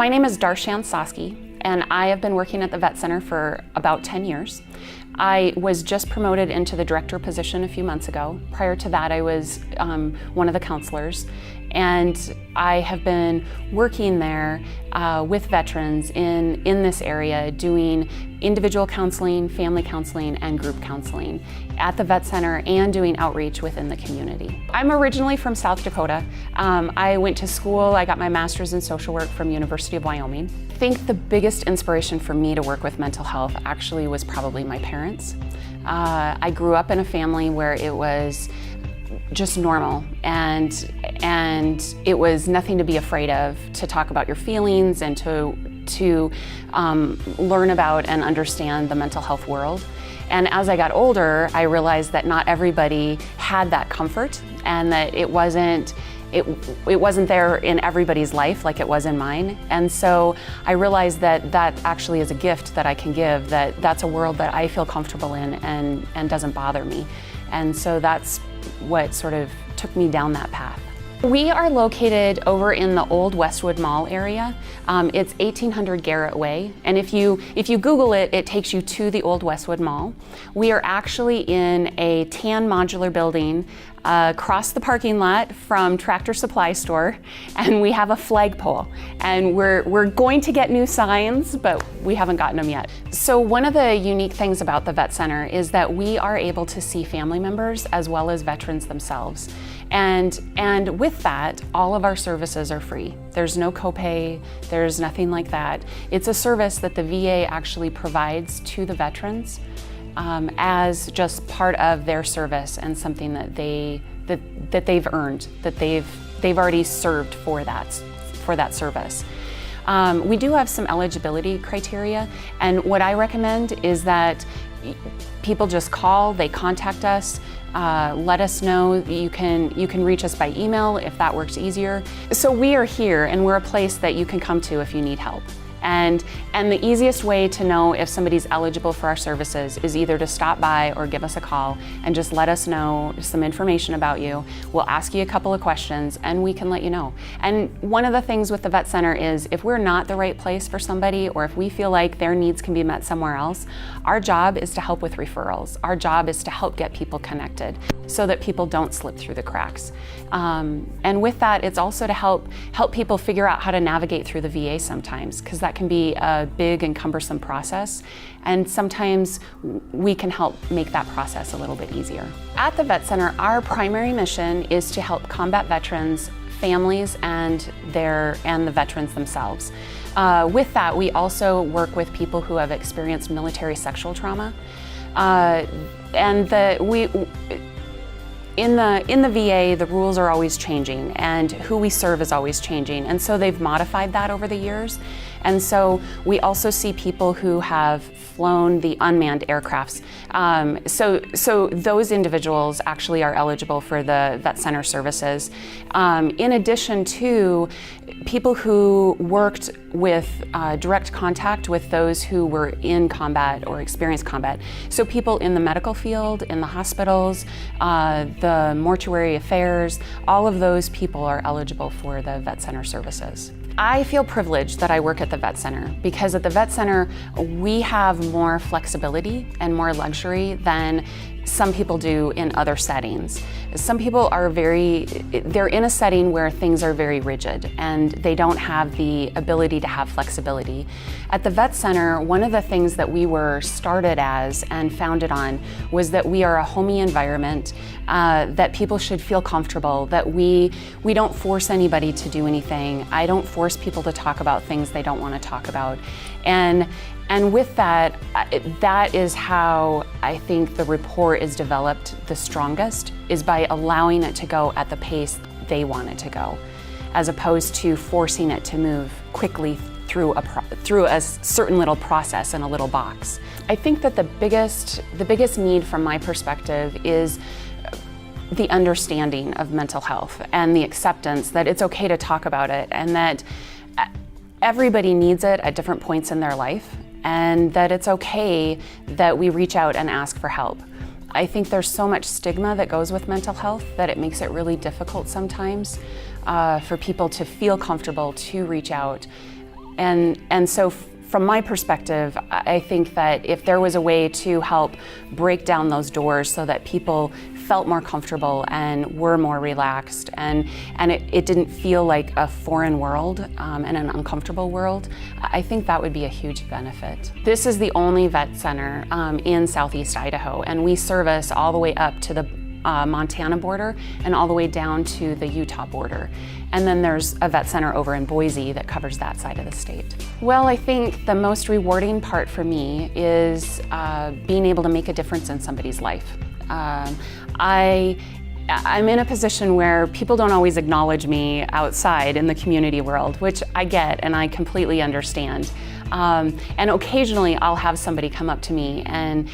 My name is Darshan Soske, and I have been working at the Vet Center for about 10 years. I was just promoted into the director position a few months ago. Prior to that, I was one of the counselors, and I have been working there with veterans in this area, doing individual counseling, family counseling, and group counseling at the Vet Center and doing outreach within the community. I'm originally from South Dakota. I went to school, I got my master's in social work from University of Wyoming. I think the biggest inspiration for me to work with mental health actually was probably my parents. I grew up in a family where it was just normal, and it was nothing to be afraid of, to talk about your feelings and to learn about and understand the mental health world. And as I got older, I realized that not everybody had that comfort, and that it wasn't there in everybody's life like it was in mine. And so I realized that that actually is a gift that I can give, that's a world that I feel comfortable in and doesn't bother me. And so that's what sort of took me down that path. We are located over in the old Westwood Mall area. It's 1800 Garrett Way, and if you Google it, it takes you to the old Westwood Mall. We are actually in a tan modular building across the parking lot from Tractor Supply Store, and we have a flagpole. And we're going to get new signs, but we haven't gotten them yet. So one of the unique things about the Vet Center is that we are able to see family members as well as veterans themselves. And with that, all of our services are free. There's no copay, there's nothing like that. It's a service that the VA actually provides to the veterans as just part of their service, and something that they've earned, that they've already served for that service. We do have some eligibility criteria, and what I recommend is that people just call, they contact us, let us know. You can reach us by email if that works easier. So we are here, and we're a place that you can come to if you need help. And the easiest way to know if somebody's eligible for our services is either to stop by or give us a call and just let us know some information about you. We'll ask you a couple of questions and we can let you know. And one of the things with the Vet Center is if we're not the right place for somebody, or if we feel like their needs can be met somewhere else, our job is to help with referrals. Our job is to help get people connected so that people don't slip through the cracks. And with that, it's also to help people figure out how to navigate through the VA sometimes, because that can be a big and cumbersome process, and sometimes we can help make that process a little bit easier. At the Vet Center, our primary mission is to help combat veterans, families, and the veterans themselves. With that, we also work with people who have experienced military sexual trauma, In the VA, the rules are always changing, and who we serve is always changing, and so they've modified that over the years. And so we also see people who have flown the unmanned aircrafts. So those individuals actually are eligible for the Vet Center services. In addition to people who worked with direct contact with those who were in combat or experienced combat. So people in the medical field, in the hospitals, the mortuary affairs, all of those people are eligible for the Vet Center services. I feel privileged that I work at the Vet Center, because at the Vet Center we have more flexibility and more luxury than some people do in other settings. Some people they're in a setting where things are very rigid and they don't have the ability to have flexibility. At the Vet Center, one of the things that we were started as and founded on was that we are a homey environment, that people should feel comfortable, that we don't force anybody to do anything. I don't force people to talk about things they don't want to talk about. And with that, that is how I think the rapport is developed the strongest, is by allowing it to go at the pace they want it to go, as opposed to forcing it to move quickly through a certain little process in a little box. I think that the biggest need from my perspective is the understanding of mental health and the acceptance that it's okay to talk about it, and that everybody needs it at different points in their life, and that it's okay that we reach out and ask for help. I think there's so much stigma that goes with mental health that it makes it really difficult sometimes for people to feel comfortable to reach out And so from my perspective, I think that if there was a way to help break down those doors so that people felt more comfortable and were more relaxed, and it didn't feel like a foreign world and an uncomfortable world, I think that would be a huge benefit. This is the only vet center in Southeast Idaho, and we service all the way up to the Montana border and all the way down to the Utah border. And then there's a vet center over in Boise that covers that side of the state. Well, I think the most rewarding part for me is being able to make a difference in somebody's life. I'm in a position where people don't always acknowledge me outside in the community world, which I get and I completely understand. And occasionally I'll have somebody come up to me and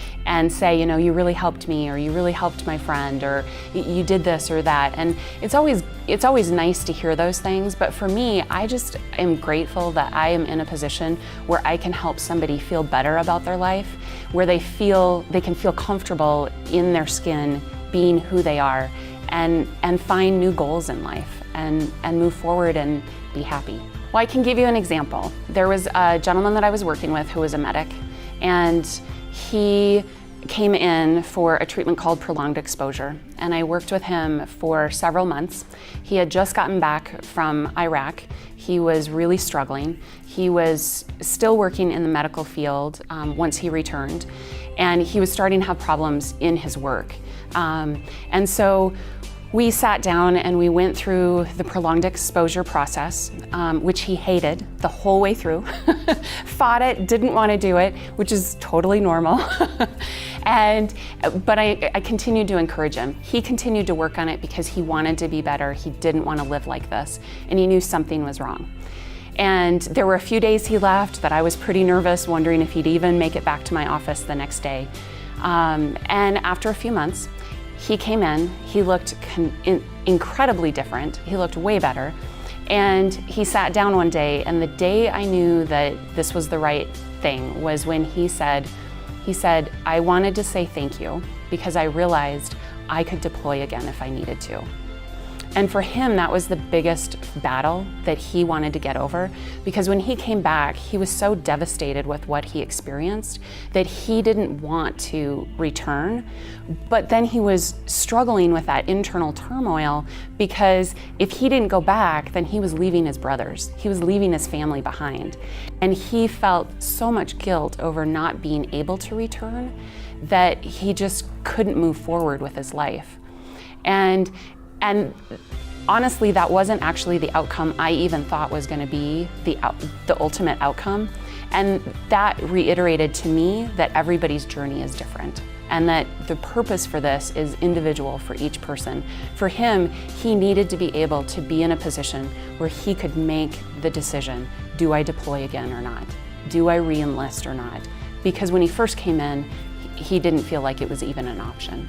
say, you know, you really helped me, or you really helped my friend, or you did this or that. And it's always nice to hear those things, but for me, I just am grateful that I am in a position where I can help somebody feel better about their life, where they can feel comfortable in their skin being who they are, and find new goals in life and move forward and be happy. Well, I can give you an example. There was a gentleman that I was working with who was a medic, and he came in for a treatment called prolonged exposure, and I worked with him for several months. He had just gotten back from Iraq. He was really struggling. He was still working in the medical field once he returned, and he was starting to have problems in his work. And so we sat down and we went through the prolonged exposure process, which he hated the whole way through. Fought it, didn't want to do it, which is totally normal. But I continued to encourage him. He continued to work on it because he wanted to be better. He didn't want to live like this, and he knew something was wrong. And there were a few days he left that I was pretty nervous, wondering if he'd even make it back to my office the next day. And after a few months, he came in. He looked incredibly different. He looked way better. And he sat down one day, and the day I knew that this was the right thing was when he said, I wanted to say thank you because I realized I could deploy again if I needed to. And for him, that was the biggest battle that he wanted to get over, because when he came back, he was so devastated with what he experienced that he didn't want to return. But then he was struggling with that internal turmoil, because if he didn't go back, then he was leaving his brothers. He was leaving his family behind. And he felt so much guilt over not being able to return that he just couldn't move forward with his life. And honestly, that wasn't actually the outcome I even thought was going to be the ultimate outcome. And that reiterated to me that everybody's journey is different, and that the purpose for this is individual for each person. For him, he needed to be able to be in a position where he could make the decision, do I deploy again or not? Do I re-enlist or not? Because when he first came in, he didn't feel like it was even an option.